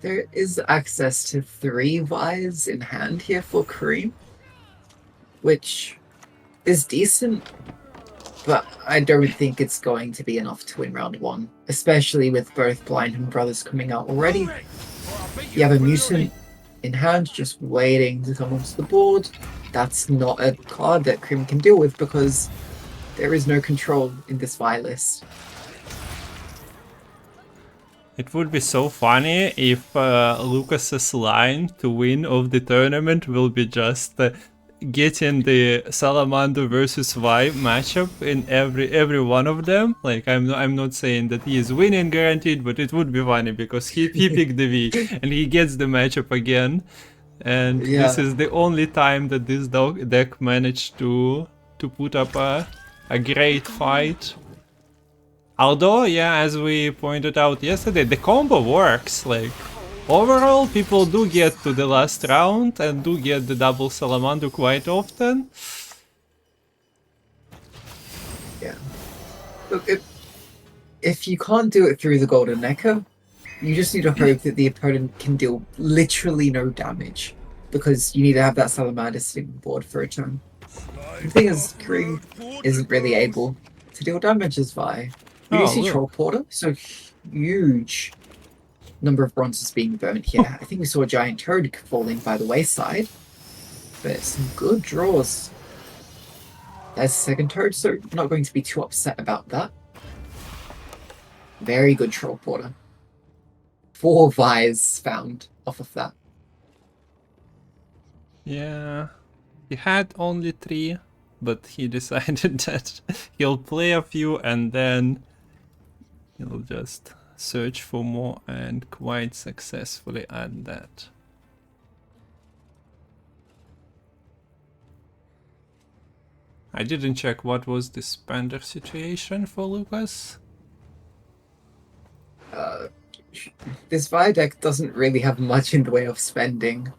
There is access to 3 Vi's in hand here for Kareem, which is decent, but I don't think it's going to be enough to win round 1, especially with both Blind and Brothers coming out already. You have a Mutant in hand just waiting to come onto the board. That's not a card that Kareem can deal with because there is no control in this Vi list. It would be so funny if Lucas's line to win of the tournament will be just getting the Salamander versus Vi matchup in every one of them. Like I'm not saying that he is winning guaranteed, but it would be funny because he picked the V and he gets the matchup again. And this is the only time that this deck managed to put up a great fight. Although, yeah, as we pointed out yesterday, the combo works. Like, overall, people do get to the last round and do get the double Salamander quite often. Yeah. Look, if you can't do it through the Golden Necker, you just need to hope that the opponent can deal literally no damage, because you need to have that Salamander sitting on board for a turn. The thing is, Kareem isn't really able to deal damage as Vi. We do see Troll Porter, so huge number of bronzes being burnt here. I think we saw a giant toad falling by the wayside, but some good draws. There's a second toad, so I'm not going to be too upset about that. Very good Troll Porter. 4 Vi's found off of that. Yeah, he had only 3, but he decided that he'll play a few and then he'll just search for more, and quite successfully at that. I didn't check what was the spender situation for Lucas. This Vi deck doesn't really have much in the way of spending,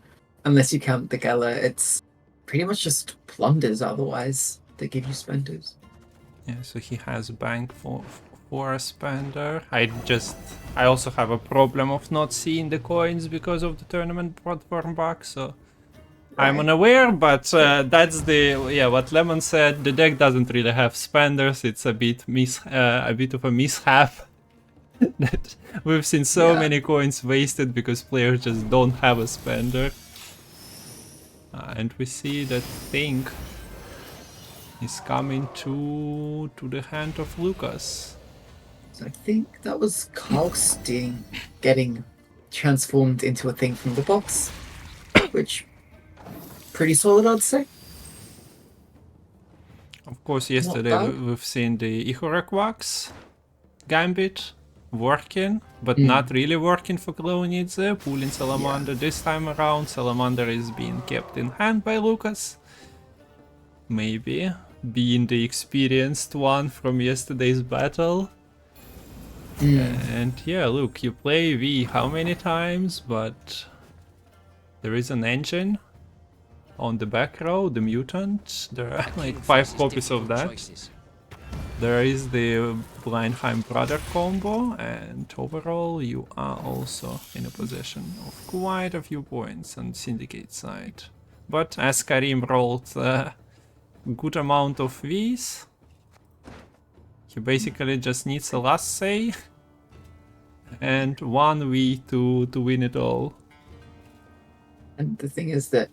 unless you count the Geller. It's pretty much just plunders otherwise that give you spenders. Yeah, so he has bank for a spender. I also have a problem of not seeing the coins because of the tournament platform bug, so right. I'm unaware, but that's what Lemon said. The deck doesn't really have spenders. It's a bit of a mishap. That we've seen so many coins wasted because players just don't have a spender. And we see that thing is coming to the hand of Lucas. So I think that was Karlstein getting transformed into a thing from the box, which pretty solid, I'd say. Of course, yesterday we've seen the Ihorekwax Gambit working, but not really working for Klonidze, pulling Salamander this time around. Salamander is being kept in hand by Lucas. Maybe being the experienced one from yesterday's battle. And yeah, look, you play V how many times, but there is an engine on the back row, the mutant. There are like 5 copies of that. There is the Blindheim brother combo, and overall you are also in a position of quite a few points on Syndicate side. But as Kareem rolled a good amount of V's, he basically just needs a last say and 1 V to win it all. And the thing is that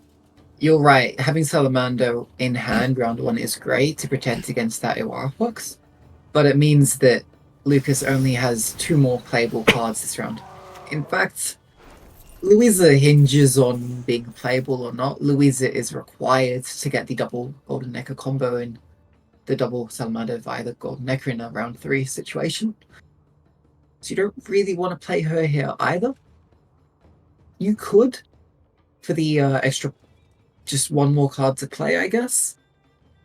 you're right, having Salamander in hand round 1 is great to protect against that Ihorekwax, but it means that Lucas only has 2 more playable cards this round. In fact, Louisa hinges on being playable or not. Louisa is required to get the double Golden Necker combo in the double Salamander via the Golden Necker in a round 3 situation. So you don't really want to play her here either. You could, for the extra, just 1 more card to play, I guess.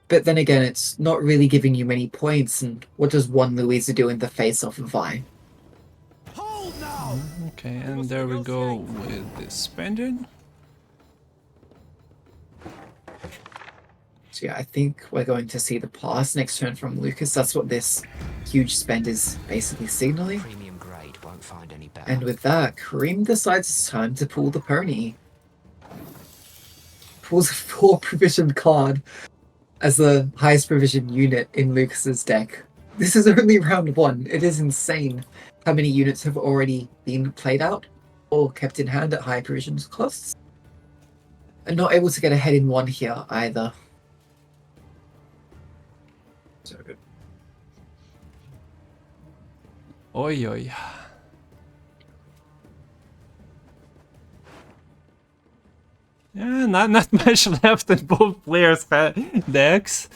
But then again, it's not really giving you many points, and what does 1 Louisa do in the face of Vi? Okay, and there we go with the spending. So yeah, I think we're going to see the pass next turn from Lucas. That's what this huge spend is basically signaling. find any better. And with that, Kareem decides it's time to pull the pony. Pulls a 4 provision card as the highest provision unit in Lucas's deck. This is only round 1. It is insane how many units have already been played out or kept in hand at high provision costs. And not able to get ahead in 1 here either. So good. Oi oi. Yeah, not much left in both players' decks.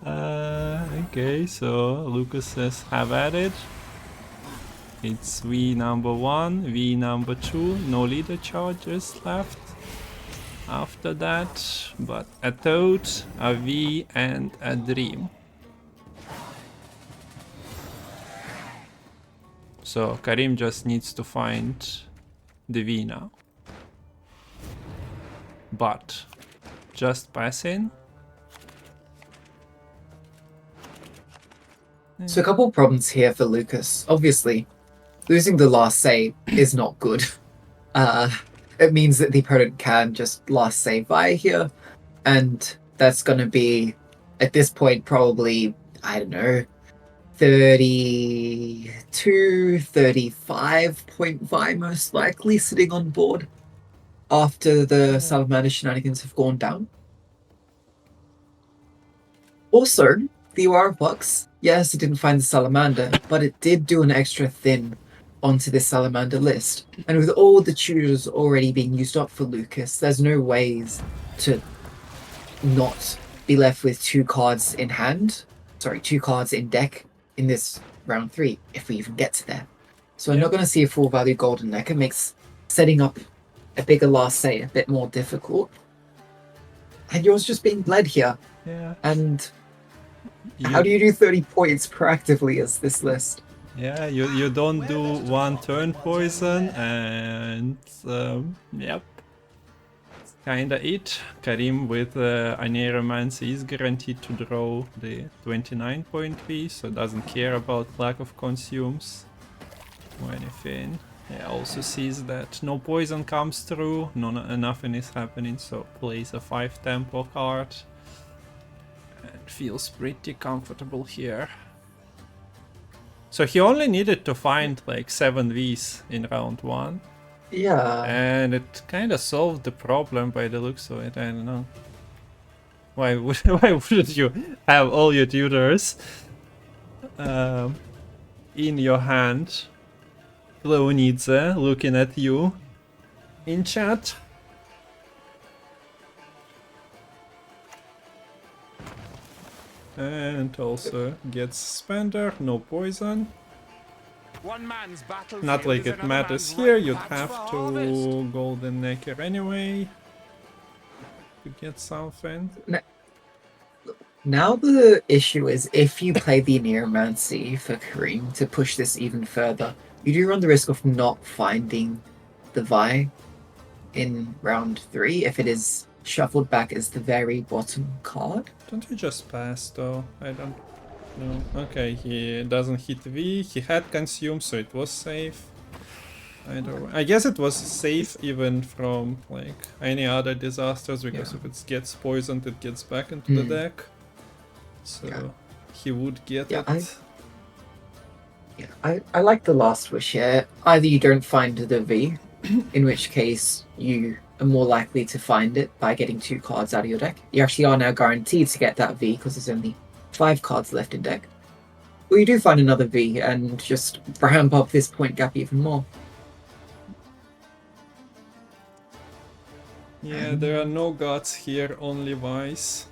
Okay, so Lucas says have at it. It's V number 1, V number 2, no leader charges left after that, but a Toad, a V and a Dream. So Kareem just needs to find the V now. But just passing. So a couple of problems here for Lucas. Obviously, losing the last save is not good. It means that the opponent can just last save by here, and that's going to be, at this point, probably, I don't know, 32, 35 point Vi most likely sitting on board after the Salamander shenanigans have gone down. Also, the Aura Box, yes, it didn't find the Salamander, but it did do an extra thin onto this Salamander list. And with all the tutors already being used up for Lucas, there's no ways to not be left with 2 cards in hand. Sorry, 2 cards in deck in this round 3, if we even get to there. So I'm not going to see a full value Golden Neck. It makes setting up a bigger last say a bit more difficult. And yours just being bled here. Yeah. And how do you do 30 points proactively as this list? Yeah, you don't do 1 turn poison, and yep. Kinda it. Kareem with Aneromancy is guaranteed to draw the 29 point V, so doesn't care about lack of consumes or anything. Yeah, also sees that no poison comes through, nothing is happening, so plays a 5 tempo card. And feels pretty comfortable here. So he only needed to find like 7 Vs in round 1. Yeah. And it kind of solved the problem by the looks of it, I don't know. Why wouldn't you have all your tutors in your hand? Leonidze looking at you in chat. And also gets Spender, no poison. Not like it matters here, you'd have to Golden Necker anyway to get something. Now the issue is if you play the Neomancy for Kareem to push this even further, you do run the risk of not finding the Vi in round 3 if it is shuffled back as the very bottom card. Don't you just pass though? I don't know. Okay, he doesn't hit V. He had consume, so it was safe. I guess it was safe even from like any other disasters, because if it gets poisoned, it gets back into the deck. So he would get it. I like the last wish here. Either you don't find the V, in which case you are more likely to find it by getting 2 cards out of your deck. You actually are now guaranteed to get that V because there's only 5 cards left in deck. Or you do find another V and just ramp up this point gap even more. Yeah, there are no gods here, only Vice.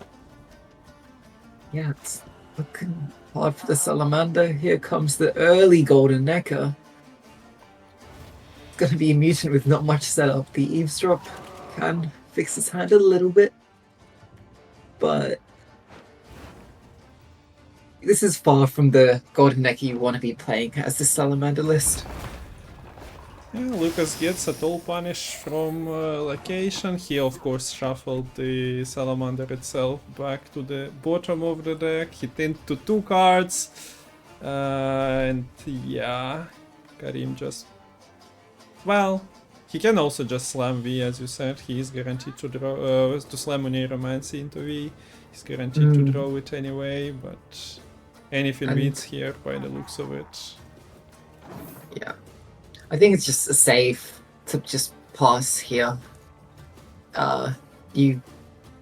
Yeah, it's looking hard for the Salamander. Here comes the early Golden Necker. It's going to be a mutant with not much setup. The Eavesdrop can fix his hand a little bit, but this is far from the Golden Necker you want to be playing as the Salamander list. Yeah, Lucas gets a toll punish from location. He of course shuffled the Salamander itself back to the bottom of the deck. He thinned to 2 cards. And yeah, Kareem just well, he can also just slam V, as you said. He is guaranteed to draw, to slam Oniromancy into V. He's guaranteed to draw it anyway, but anything beats here by the looks of it. Yeah. I think it's just a safe to just pass here. You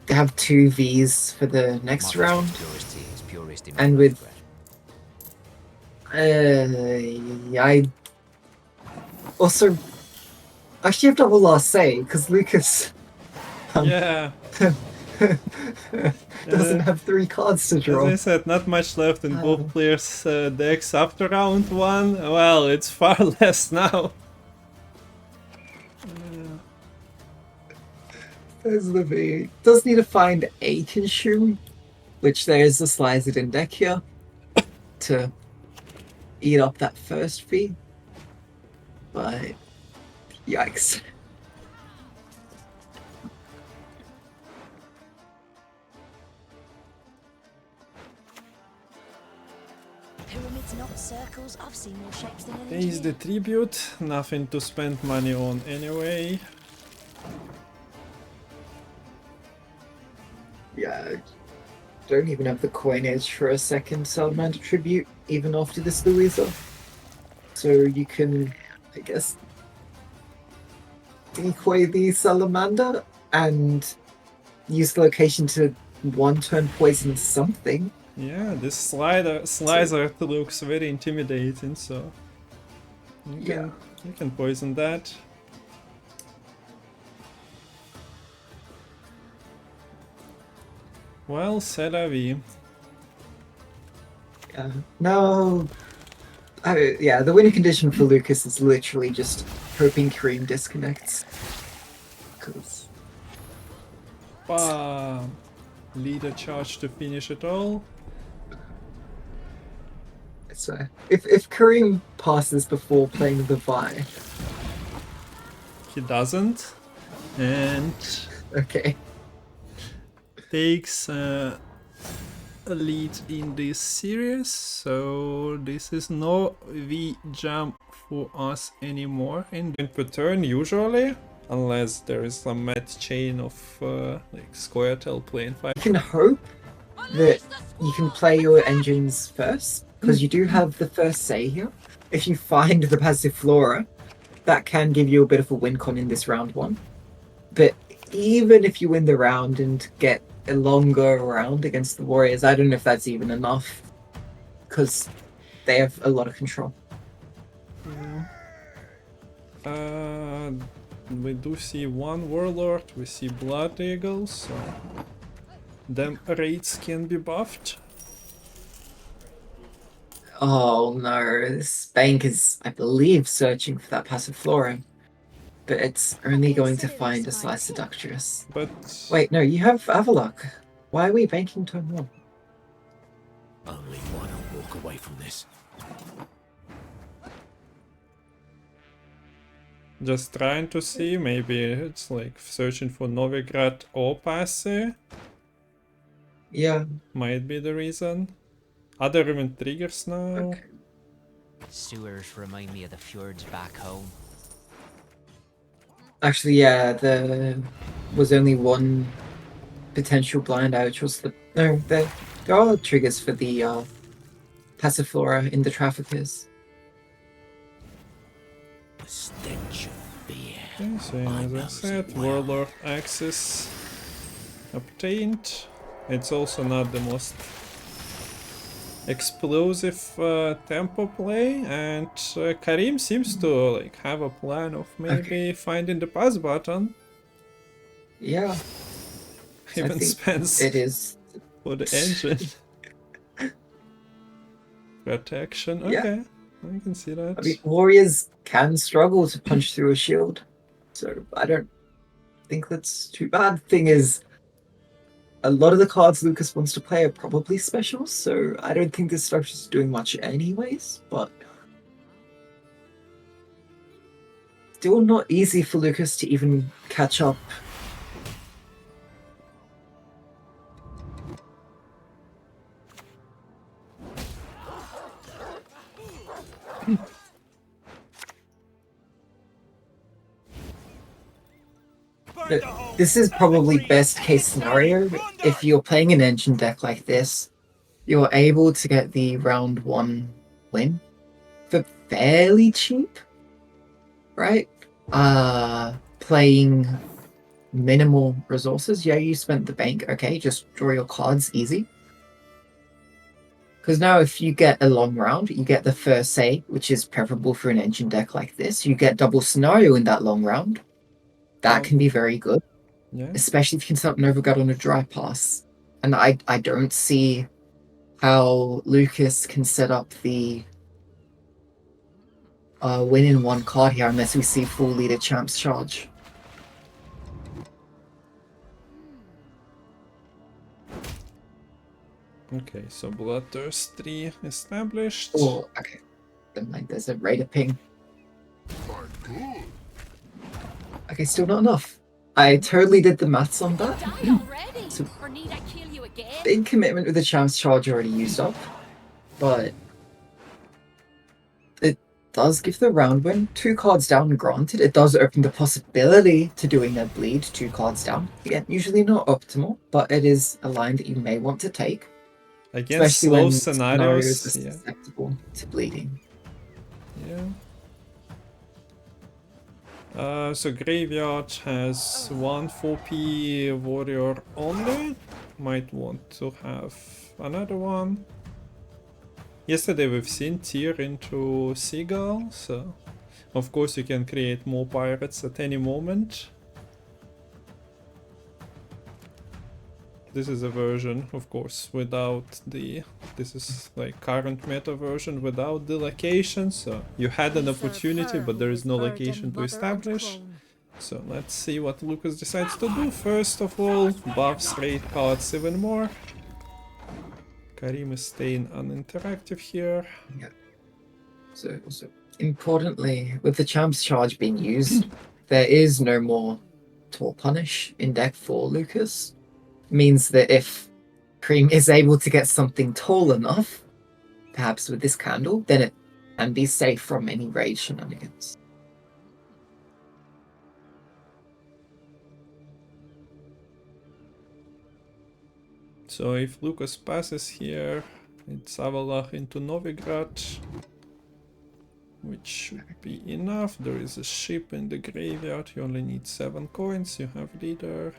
have 2 Vs for the next round. And with... I also... Actually, I have double last say, because Lucas... yeah. doesn't have 3 cards to draw. As I said, not much left in both players' decks after round 1. Well, it's far less now. There's the V. Does need to find a consume, which there is a Slicered in deck here to eat up that first V. But yikes. Pyramids, not circles. I've seen more shapes than an He's the tribute, nothing to spend money on anyway. Yeah, don't even have the coinage for a second Salamander tribute, even after this Louisa. So you can, I guess, decoy the Salamander and use the location to 1-turn poison something. Yeah, this slicer looks very intimidating, so you can poison that. Well, c'est la vie. Yeah. No. Yeah, the winning condition for Lucas is literally just hoping Kareem disconnects. Because... Bam! Leader charge to finish it all. So, if Kareem passes before playing the Vi... He doesn't. And... Okay. Takes a lead in this series, so this is no V jump for us anymore in the turn usually, unless there is some mad chain of like Squirtle playing 5. You can hope that you can play your engines first, because you do have the first say here. If you find the Passiflora, that can give you a bit of a win con in this round 1. But even if you win the round and get a longer round against the Warriors, I don't know if that's even enough, because they have a lot of control. We do see one Warlord, we see Blood Eagles, so them raids can be buffed. Oh no, this bank is, I believe, searching for that Passiflora. But it's only going to find a Slice Seductress. But... Wait, no, you have Avalok. Why are we banking turn 1? Only one will walk away from this. Just trying to see, maybe it's like searching for Novigrad or Passe. Yeah. Might be the reason. Are there even triggers now? Okay. Sewers remind me of the fjords back home. Actually, yeah, there was only one potential blind out, which was the... No, there are triggers for the Passiflora in the Traffickers. The stench of fear. Okay, so as I said, Warlord access obtained. It's also not the most explosive tempo play, and Kareem seems to like have a plan of maybe finding the pass button. Yeah. Even spends it is for the engine. Protection, okay, I can see that. I mean, Warriors can struggle to punch through a shield, so I don't think that's too bad. Thing is, a lot of the cards Lucas wants to play are probably specials, so I don't think this structure's doing much anyways, but still not easy for Lucas to even catch up. This is probably best case scenario. If you're playing an engine deck like this, you're able to get the round 1 win for fairly cheap, right? Playing minimal resources. Yeah, you spent the bank. Okay, just draw your cards, easy. Because now if you get a long round, you get the first say, which is preferable for an engine deck like this. You get double scenario in that long round. That can be very good. Yeah. Especially if you can set up Novigrad on a dry pass. And I don't see how Lucas can set up the win in 1 card here unless we see full leader champs charge. Okay, so Bloodthirst 3 established. Oh, okay. Then like there's a Raider ping. Okay, still not enough. I totally did the maths on that. So big commitment with the champs charge already used up, but it does give the round win. 2 cards down, granted. It does open the possibility to doing a bleed 2 cards down. Again, usually not optimal, but it is a line that you may want to take. Against Especially slow when scenarios, are susceptible to bleeding. Yeah. So Graveyard has 1 4P warrior only. Might want to have another one. Yesterday we've seen tier into Seagull, so of course you can create more pirates at any moment. This is a version, of course, without the... This is like current meta version without the location, so you had an opportunity, but there is no location to establish. So let's see what Lucas decides to do. First of all, buffs raid cards even more. Kareem is staying uninteractive here. Yeah. So importantly, with the champs charge being used, there is no more Tor Punish in deck for Lucas. Means that if Kareem is able to get something tall enough, perhaps with this candle, then it can be safe from any raid shenanigans. So if Lucas passes here, it's Avalach into Novigrad, which should be enough. There is a ship in the graveyard, you only need 7 coins, you have leader.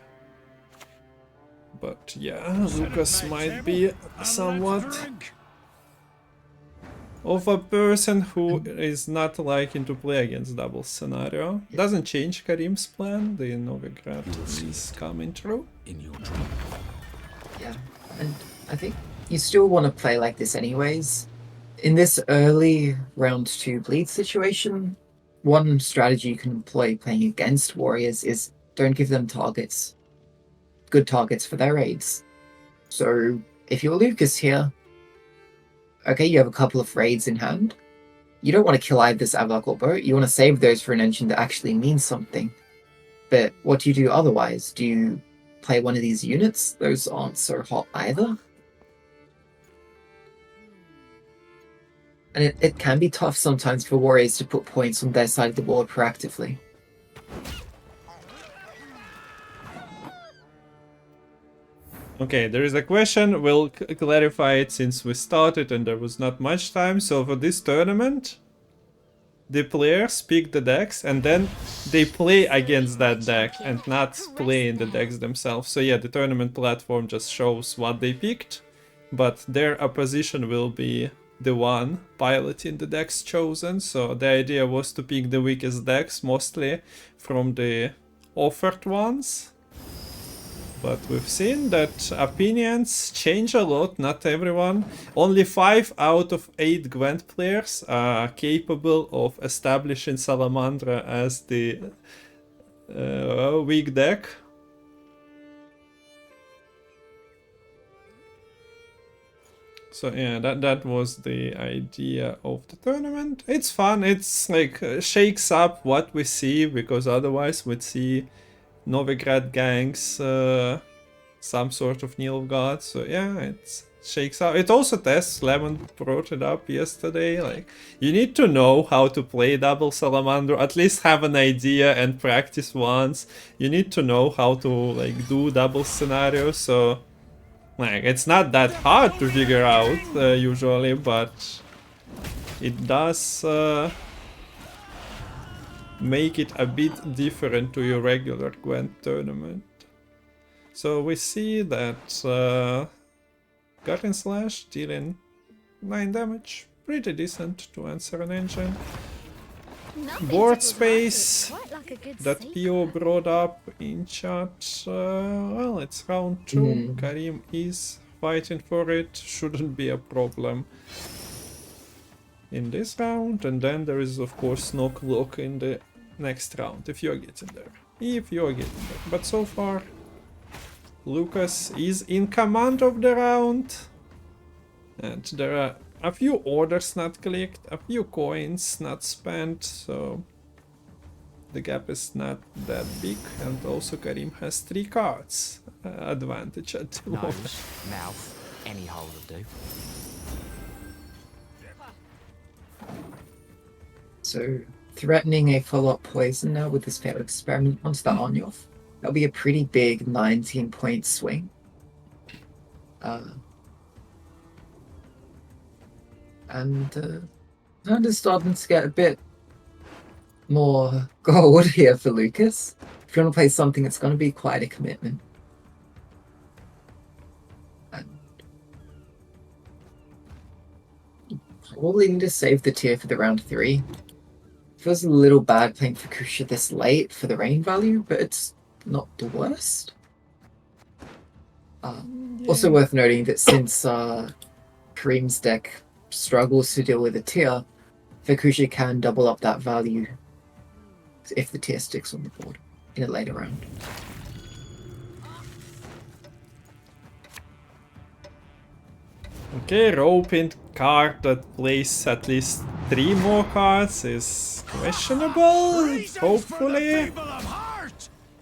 But yeah, Lucas might be somewhat of a person who is not liking to play against double scenario. Doesn't change Kareem's plan, the Novigrad is coming through. In your dream. Yeah, and I think you still want to play like this anyways. In this early round 2 bleed situation, one strategy you can employ playing against warriors is don't give them targets. Good targets for their raids. So if you're Lucas here, okay, you have a couple of raids in hand. You don't want to kill either this Avalok or Boat. You want to save those for an engine that actually means something. But what do you do otherwise? Do you play one of these units? Those aren't so hot either. And it can be tough sometimes for warriors to put points on their side of the board proactively. Okay, there is a question, we'll clarify it since we started and there was not much time. So for this tournament, the players pick the decks and then they play against that deck and not play in the decks themselves. So yeah, the tournament platform just shows what they picked, but their opposition will be the one piloting the decks chosen. So the idea was to pick the weakest decks, mostly from the offered ones. But we've seen that opinions change a lot, not everyone. Only 5 out of 8 Gwent players are capable of establishing Salamander as the weak deck. So yeah, that was the idea of the tournament. It's fun, it's like shakes up what we see, because otherwise we'd see Novigrad gangs, some sort of Nilfgaard. So yeah, it's shakes out. It also tests, Lemon brought it up yesterday, like, you need to know how to play double Salamander, at least have an idea and practice once. You need to know how to, like, do double scenarios, so, like, it's not that hard to figure out, usually, but it does make it a bit different to your regular Gwent tournament. So we see that Guardian Slash dealing 9 damage, pretty decent to answer an engine. Board space that Pio brought up in chat, well, it's round 2, Kareem is fighting for it, shouldn't be a problem in this round, and then there is of course no clock in the next round, if you're getting there. But so far, Lucas is in command of the round, and there are a few orders not clicked, a few coins not spent, so the gap is not that big, and also Kareem has 3 cards advantage at the moment. Nose, mouth, any hole will do. So, threatening a follow-up poison now with this failed experiment onto the Onyoff. That'll be a pretty big 19-point swing. And is starting to get a bit more gold here for Lucas. If you want to play something, it's going to be quite a commitment. And probably need to save the tier for the round 3. Feels a little bad playing Fukusha this late for the rain value, but it's not the worst. Also worth noting that since Kareem's deck struggles to deal with a tier, Fukusha can double up that value if the tier sticks on the board in a later round. Okay, roping card that plays at least 3 more cards is questionable, hopefully.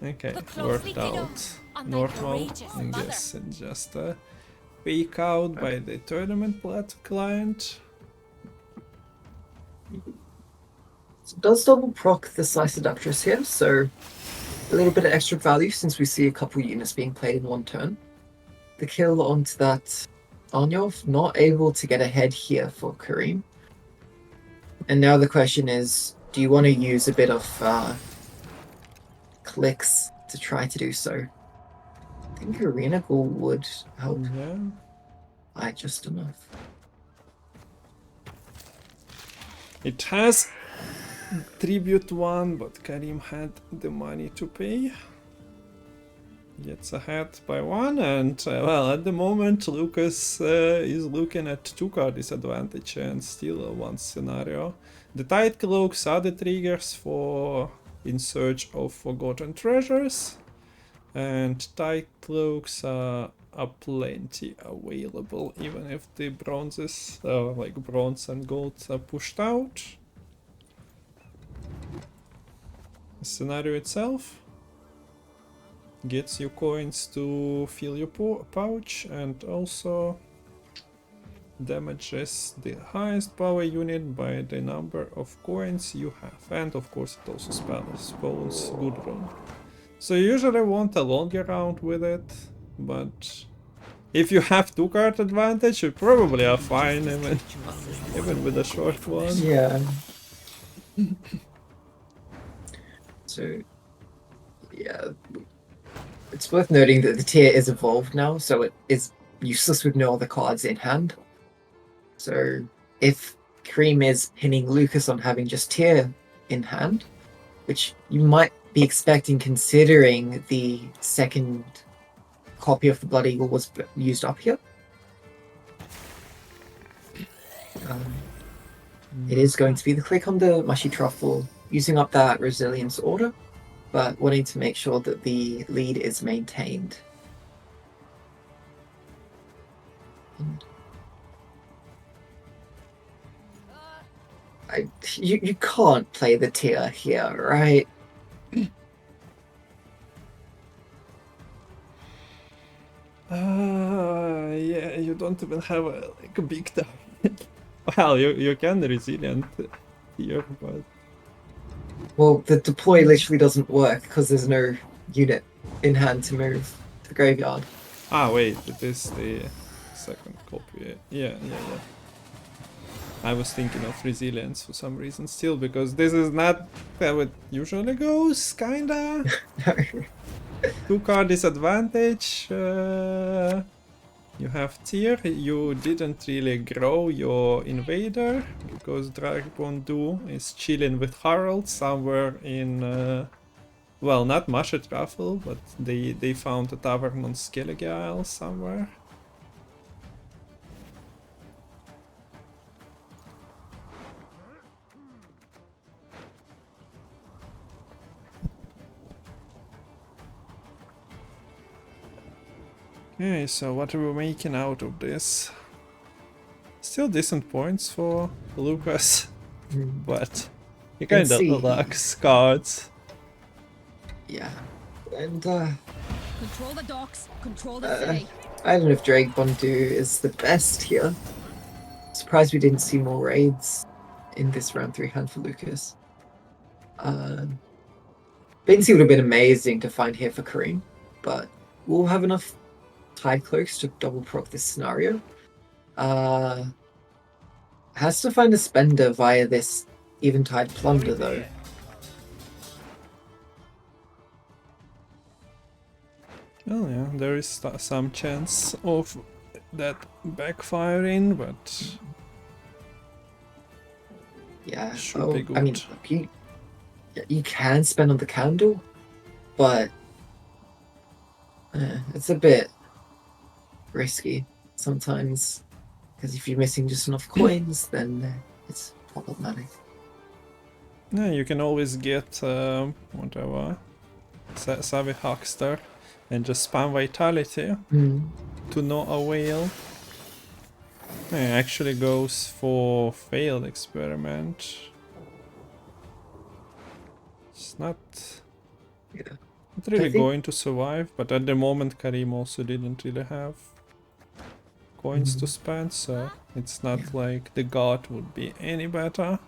Okay, worked out. Normal, I guess, and just a fake out by the tournament client. So it does double proc the Slice Seductress here, so a little bit of extra value since we see a couple units being played in one turn. The kill onto that Onyoff, not able to get ahead here for Kareem. And now the question is, do you want to use a bit of clicks to try to do so? I think Arena Ghoul would help by just enough. It has Tribute 1, but Kareem had the money to pay. Gets ahead by 1, and well, at the moment Lucas is looking at 2 card disadvantage and still a 1 scenario. The Tide Cloaks are the triggers for In Search of Forgotten Treasures, and Tide Cloaks are plenty available, even if the bronzes, like bronze and gold, are pushed out. The scenario itself gets you coins to fill your pouch, and also damages the highest power unit by the number of coins you have, and of course it also spawns good run. So you usually want a longer round with it, but if you have 2 card advantage, you probably are fine even with a short one. Yeah. So, yeah. It's worth noting that the tier is evolved now, so it is useless with no other cards in hand. So if Kareem is pinning Lucas on having just tier in hand, which you might be expecting considering the second copy of the Blood Eagle was used up here, it is going to be the click on the Mushy Truffle, using up that Resilience order, but wanting to make sure that the lead is maintained. And you can't play the tier here, right? Yeah, you don't even have a big target. Well, you can resilient here, but Well, the deploy literally doesn't work because there's no unit in hand to move to the graveyard. wait, it is the second copy. Yeah. I was thinking of resilience for some reason still, because this is not how it usually goes, kinda. 2-card disadvantage. You have tier. You didn't really grow your invader because Dragon Du is chilling with Harold somewhere in, well, not Mashet Raffle, but they found a tavern on Skellige Isle somewhere. Okay, so what are we making out of this? Still decent points for Lucas, but he Can kinda see. lacks cards. Yeah. And Control the docks, control the city. I don't know if Drake Bondu is the best here. Surprised we didn't see more raids in this round 3 hand for Lucas. Bincy would have been amazing to find here for Kareem, but we'll have enough Tide Cloaks to double proc this scenario. Has to find a spender via this Eventide Plunder though. Oh yeah, there is some chance of that backfiring, but Yeah, should be good. I mean, you can spend on the candle, but it's a bit risky sometimes, because if you're missing just enough coins, then it's problematic. Yeah, you can always get whatever Savvy Huckster and just spam Vitality to no avail. Yeah, actually goes for failed experiment. It's not really going to survive, but at the moment Kareem also didn't really have coins to spend, so it's not like the god would be any better.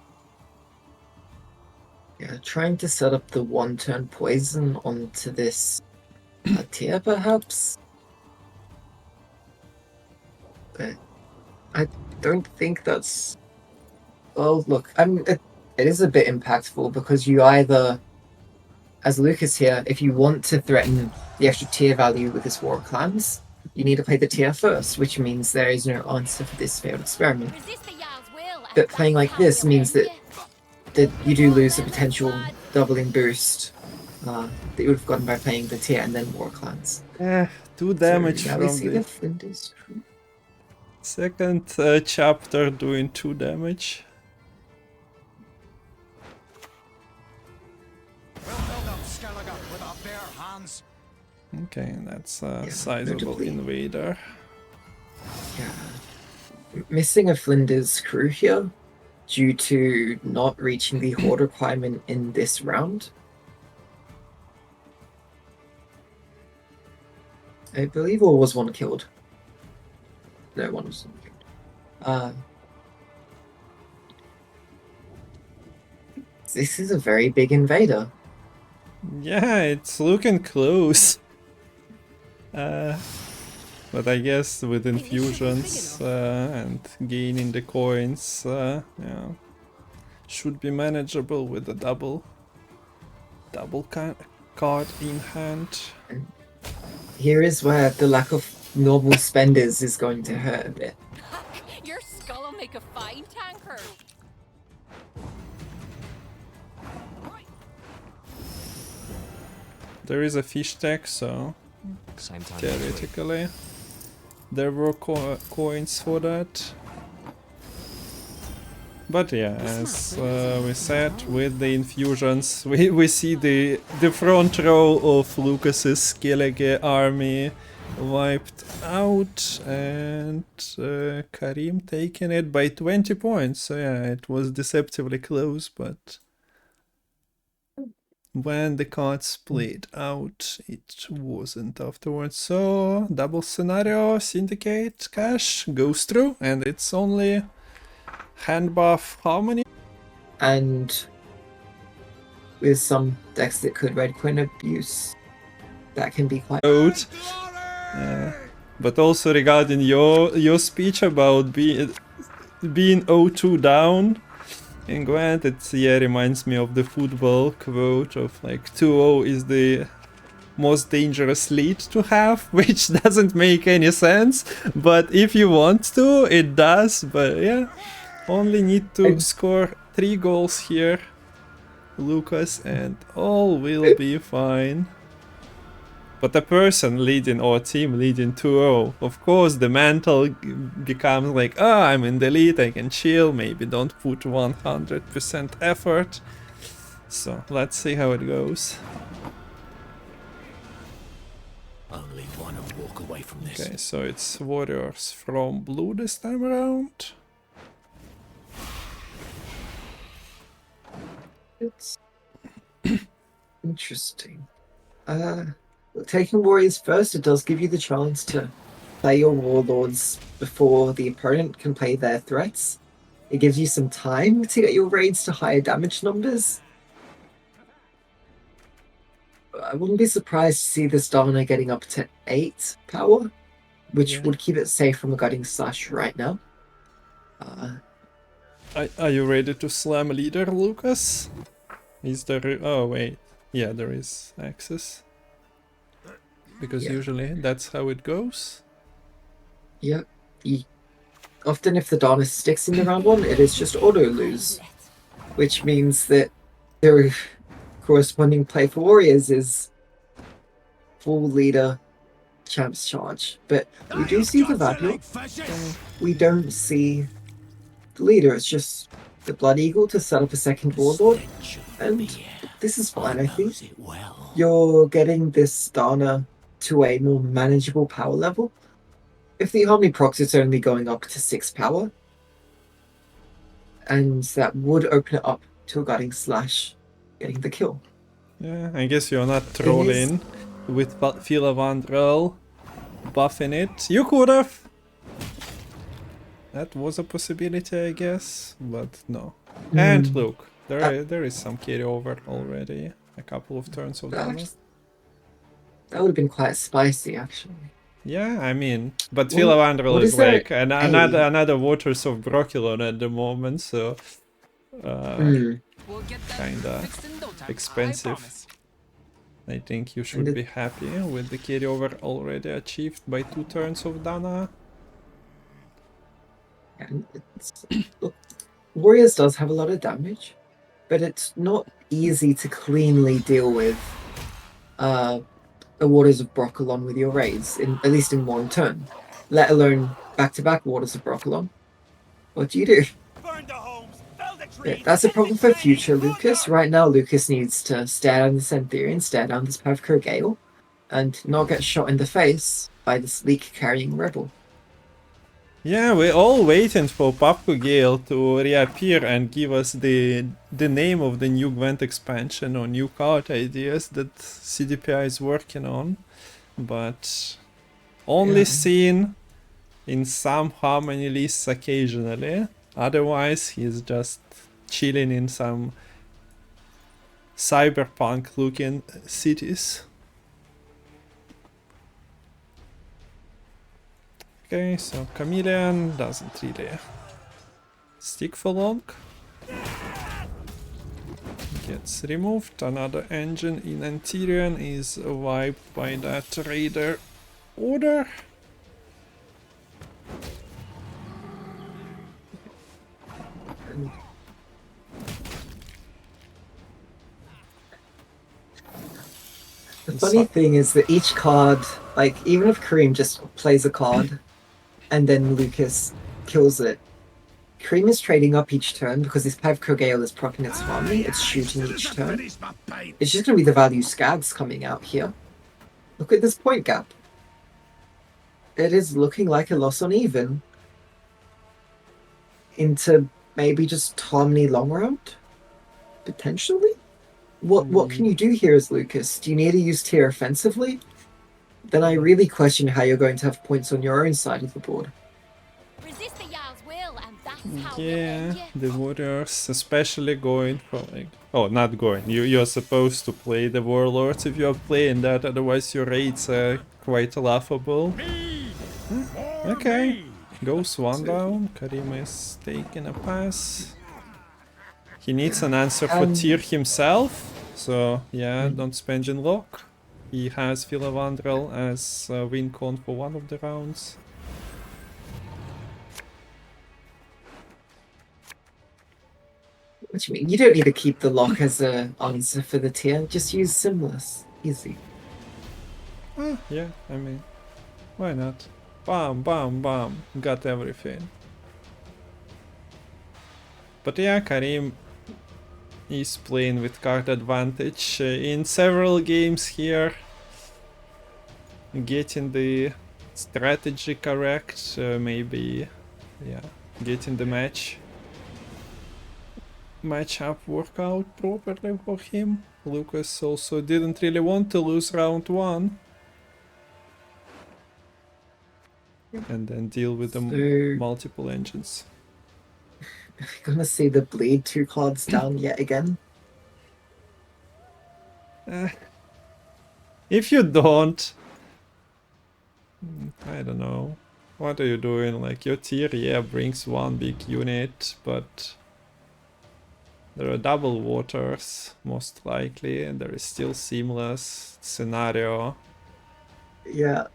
Yeah, trying to set up the 1-turn poison onto this tier perhaps? But I don't think that's... Well, look, it is a bit impactful because you either, as Lucas here, if you want to threaten the extra tier value with this War of Clans, you need to play the tier first, which means there is no answer for this failed experiment. But playing like this means that you do lose a potential doubling boost that you would have gotten by playing the tier and then War of Clans. 2 damage so, from we see the Flinders Crew. second chapter doing 2 damage. We'll build up Skellige with our bare hands. Okay, that's a sizable notably. invader. Yeah. Missing a Flinders Crew here due to not reaching the horde requirement in this round. I believe or was one killed. No, one was killed. This is a very big invader. Yeah, it's looking close. But I guess with infusions and gaining the coins, yeah, should be manageable with a double card in hand. Here is where the lack of normal spenders is going to hurt a bit. Your skull'll make a fine tanker. There is a fish deck, so Same time. theoretically there were coins for that. But yeah, as we said, with the infusions, we see the front row of Lucas's Skellige army wiped out, and Kareem taking it by 20 points. So yeah, it was deceptively close, but when the cards played out, it wasn't afterwards. So double scenario, Syndicate, Cash goes through, and it's only Handbuff Harmony. And with some decks that could red coin abuse, that can be quite Out. But also regarding your speech about being 0-2 down in Gwent, it reminds me of the football quote of like 2-0 is the most dangerous lead to have, which doesn't make any sense, but if you want to, it does. But yeah, only need to score 3 goals here, Lucas, and all will be fine. But a person leading or a team leading 2-0, of course the mental becomes like, oh, I'm in the lead, I can chill, maybe don't put 100% effort. So let's see how it goes. Only one will walk away from this. Okay, so it's warriors from blue this time around. It's interesting. Taking warriors first, it does give you the chance to play your warlords before the opponent can play their threats. It gives you some time to get your raids to higher damage numbers. I wouldn't be surprised to see this Dana getting up to 8 power, which would keep it safe from a Guiding Slash right now. Are you ready to slam leader, Lucas? Is there... oh wait, yeah, there is access. Because usually that's how it goes. Yeah. Often if the Dana sticks in the round 1, it is just auto-lose. Which means that the corresponding play for warriors is full leader champ's charge. But we do see the value. We don't see the leader. It's just the Blood Eagle to set up a second warlord. And this is fine, I think. You're getting this Dana to a more manageable power level. If the Harmony procs, it's only going up to 6 power. And that would open it up to a Guiding Slash getting the kill. Yeah, I guess you're not trolling with Filavandrel buffing it. You could have! That was a possibility, I guess, but no. And look, there is some carryover already. A couple of turns of damage. That would have been quite spicy, actually. Yeah, I mean, but Filavandrel is like another Waters of Brocculon at the moment, so kinda expensive. I think you should be happy with the carryover already achieved by 2 turns of Dana. And look, Warriors does have a lot of damage, but it's not easy to cleanly deal with the Waters of Brocculon with your raids, at least in one turn, let alone back-to-back Waters of Brocculon. What do you do? Yeah, that's a problem for future Lucas. Right now, Lucas needs to stare down the Centaurian, stare down this Pavkar Gale, and not get shot in the face by this leak-carrying rebel. Yeah, we're all waiting for Pavkar Gale to reappear and give us the name of the new Gwent expansion or new card ideas that CDPI is working on, but only seen in some Harmony lists occasionally. Otherwise, he's just chilling in some cyberpunk-looking cities. Okay, so Chameleon doesn't really stick for long. Gets removed. Another engine in Anterion is wiped by that Raider order. The funny thing is that each card, like, even if Kareem just plays a card and then Lucas kills it, Kareem is trading up each turn because this Pavkar Gale is proccing its Harmony, it's shooting each turn. It's just going to be the value scads coming out here. Look at this point gap. It is looking like a loss on even. Into maybe just Harmony long round? Potentially? What can you do here as Lucas? Do you need to use tier offensively? Then I really question how you're going to have points on your own side of the board. Resist the Jarl's will, and that's how we'll Yeah, end you. the warriors, especially going for like... Oh, not going. You're supposed to play the warlords if you're playing that, otherwise your raids are quite laughable. Okay, goes one down. Kareem is taking a pass. He needs an answer for Tyr himself, so yeah, don't spend in lock. He has Filavandrel as win con for one of the rounds. What do you mean? You don't need to keep the lock as an answer for the tier. Just use Simless. Easy. Yeah, I mean, why not? Bam, bam, bam. Got everything. But yeah, Kareem is playing with card advantage in several games here. Getting the strategy correct, maybe, yeah, getting the matchup work out properly for him. Lucas also didn't really want to lose round 1. And then deal with the multiple engines. Gonna see the bleed 2 cards down yet again. If you don't, I don't know. What are you doing? Like, your tier, yeah, brings one big unit, but there are double waters, most likely, and there is still seamless scenario. Yeah.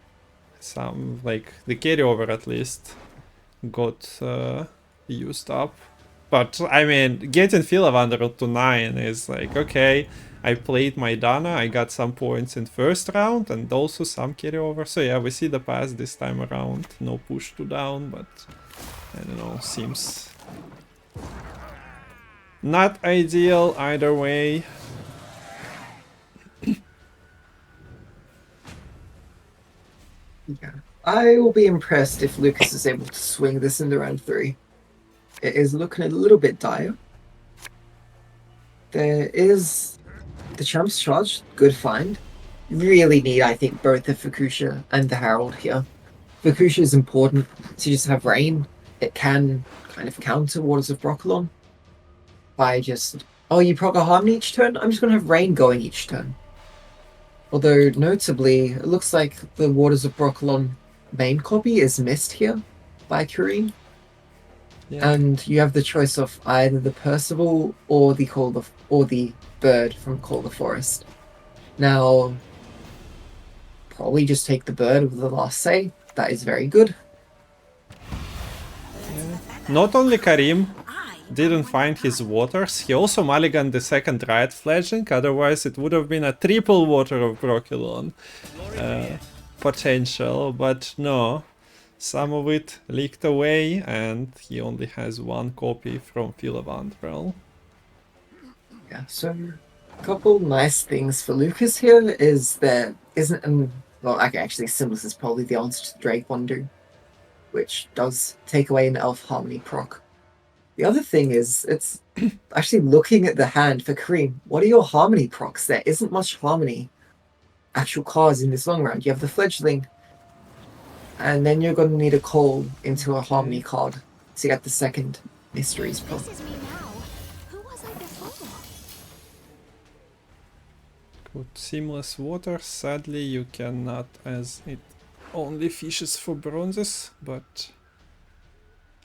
Some, like, the carryover at least got used up. But, I mean, getting Filavandrel to 9 is like, okay, I played my Dana, I got some points in first round, and also some carryover. So yeah, we see the pass this time around. No push to down, but, I don't know, seems not ideal either way. Yeah. I will be impressed if Lucas is able to swing this into round 3. It is looking a little bit dire. There is the Champ's Charge, good find. Really need, I think, both the Fukusha and the Herald here. Fukusha is important to just have Rain. It can kind of counter Waters of Broccolon by just, oh, you proc a Harmony each turn? I'm just going to have Rain going each turn. Although, notably, it looks like the Waters of Broccolon main copy is missed here by Kareem. Yeah. And you have the choice of either the Percival or the bird from Call the Forest. Now, probably just take the bird with the last say. That is very good. Yeah. Not only Kareem didn't find his waters, he also mulliganed the second Riot Fledgling, otherwise it would have been a triple Water of Broccolon potential, but no. Some of it leaked away, and he only has one copy from Filavandrel. Yeah, so a couple nice things for Lucas here is there isn't, well, actually, Simless is probably the answer to the Drake Wonder, which does take away an Elf Harmony proc. The other thing is, it's actually looking at the hand for Kareem. What are your Harmony procs? There isn't much Harmony actual cards in this long round. You have the Fledgling, and then you're going to need a call into a Harmony card to get the second Mysteries proc. This is me now. Who was I before? Good Seamless Water, sadly you cannot, as it only fishes for bronzes, but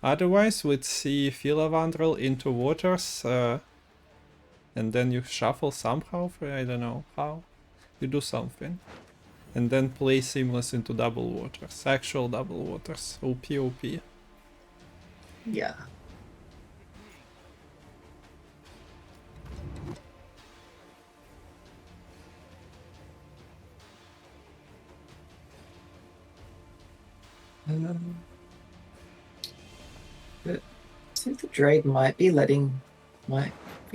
otherwise we'd see Filavandrel into waters, and then you shuffle somehow, I don't know how, you do something. And then play Seamless into double waters, actual double waters, OP. Yeah. But I think the Drake might be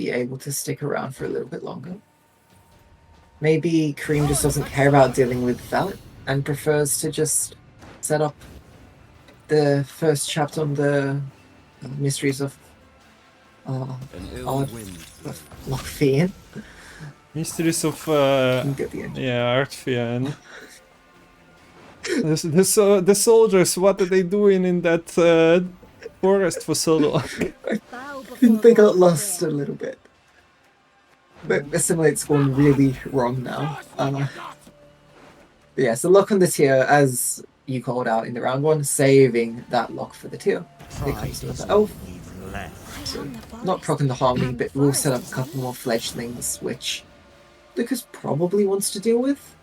able to stick around for a little bit longer. Maybe Kareem just doesn't care about dealing with that and prefers to just set up the first chapter on the Mysteries of Lockfian. Mysteries of Get the end. yeah, Artfian. The soldiers, what are they doing in that forest for so long? Bow I think they before got my lost a will. little bit. But assimilate's gone really wrong now. Yeah, so lock on the tier, as you called out in the round one, saving that lock for the tier. Here comes another elf. I am the Not forest. proccing the harmony, And but the we'll set up a forest is couple you. more fledglings, which Lucas probably wants to deal with.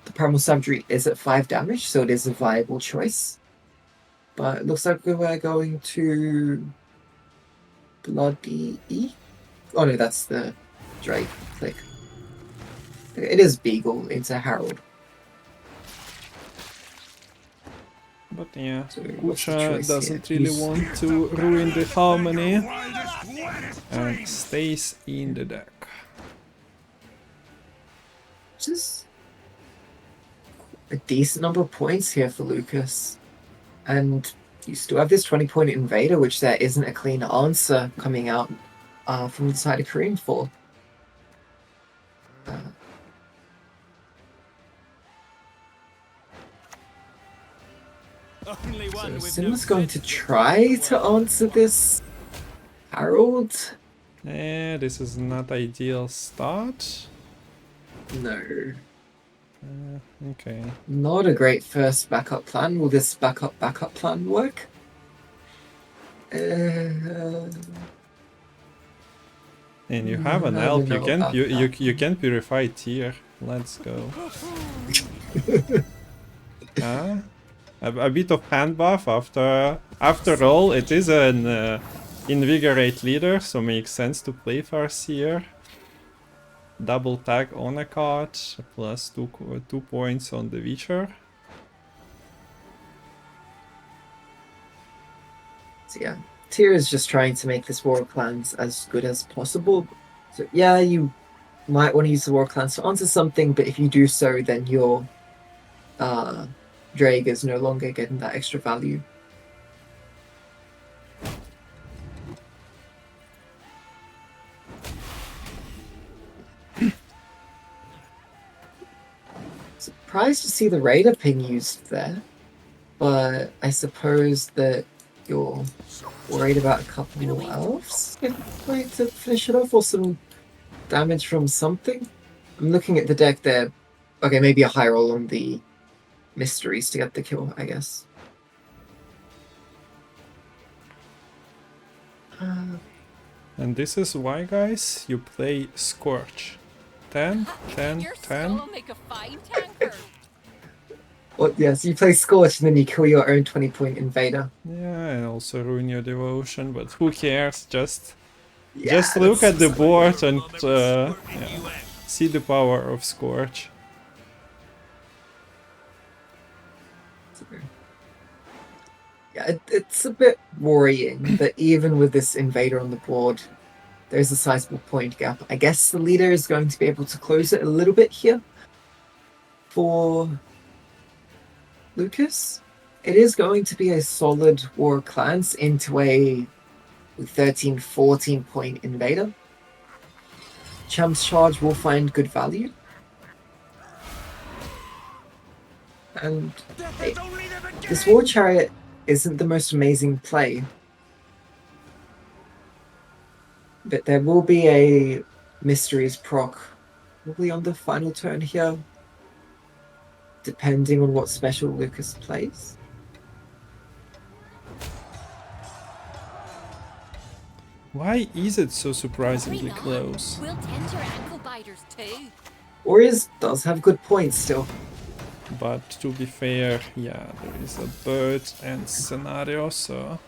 The Primal Savagery is at 5 damage, so it is a viable choice. But it looks like we're going to Bloody E? Oh no, that's the Drake click. It is Beagle into Harold. But yeah, So what's the Kucha choice doesn't here? really He's- want to ruin the harmony and stays in the deck. Just a decent number of points here for Lucas. And you still have this 20-point invader, which there isn't a clean answer coming out from the side of Kareem for. So Sim's going to try to answer this Harold. This is not ideal start. No. Okay. Not a great first backup plan. Will this backup plan work? And you have an I elf, don't you know can about you that. can purify tier. Let's go. A bit of hand buff after all, it is an invigorate leader, so makes sense to play Farseer. Double tag on a card, plus 2 points on the Witcher. So yeah, Tyr is just trying to make this War of Clans as good as possible. So yeah, you might want to use the War of Clans to answer something, but if you do so, then your Drake is no longer getting that extra value. Surprised to see the Raider ping used there, but I suppose that you're worried about a couple more elves going to finish it off, or some damage from something. I'm looking at the deck there. Okay, maybe a high roll on the mysteries to get the kill, I guess. And this is why, guys, you play Scorch. 10, 10, Your 10. skull make a fine tanker. Well, yes, you play Scorch and then you kill your own 20-point invader. Yeah, and also ruin your devotion, but who cares? Just Yeah, look that's at the just- board and yeah, see the power of Scorch. Yeah, it's a bit worrying that even with this invader on the board, there's a sizable point gap. I guess the leader is going to be able to close it a little bit here for Lucas. It is going to be a solid War of Clans into a 13, 14 point invader. Champ's Charge will find good value. And hey, this War Chariot isn't the most amazing play. But there will be a Mysteries proc probably on the final turn here, depending on what special Lucas plays. Why is it so surprisingly Hurry on. close? We'll tend your ankle biters too. Warriors does have good points still. But to be fair, yeah, there is a bird and scenario, so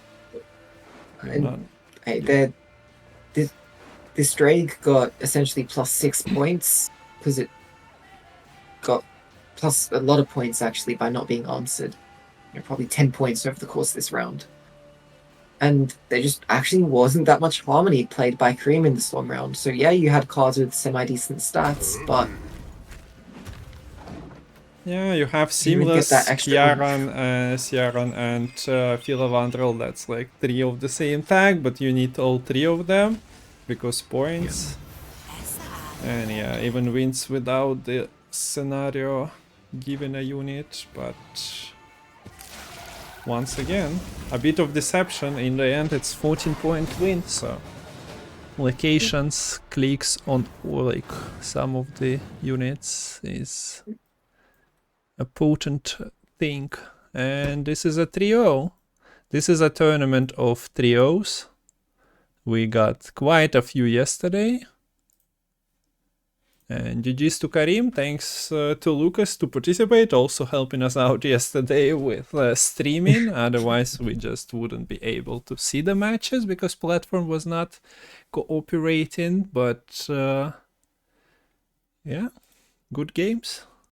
you're And not. hey, this Drake got essentially plus 6 points because it got plus a lot of points actually by not being answered. Probably 10 points over the course of this round. And there just actually wasn't that much Harmony played by Kareem in this long round. So yeah, you had cards with semi-decent stats, but Yeah, you have You would get Seamless, that extra Ciaran and Philavandrel, that's like 3 of the same tag, but you need all 3 of them, because points. And yeah, even wins without the scenario given a unit, but once again, a bit of deception. In the end, it's 14-point win, so locations, clicks on like some of the units is a potent thing. And this is a 3-0. This is a tournament of 3-0s. We got quite a few yesterday. And GG's to Kareem, thanks to Lucas to participate, also helping us out yesterday with streaming. Otherwise, we just wouldn't be able to see the matches because platform was not cooperating. But yeah, good games.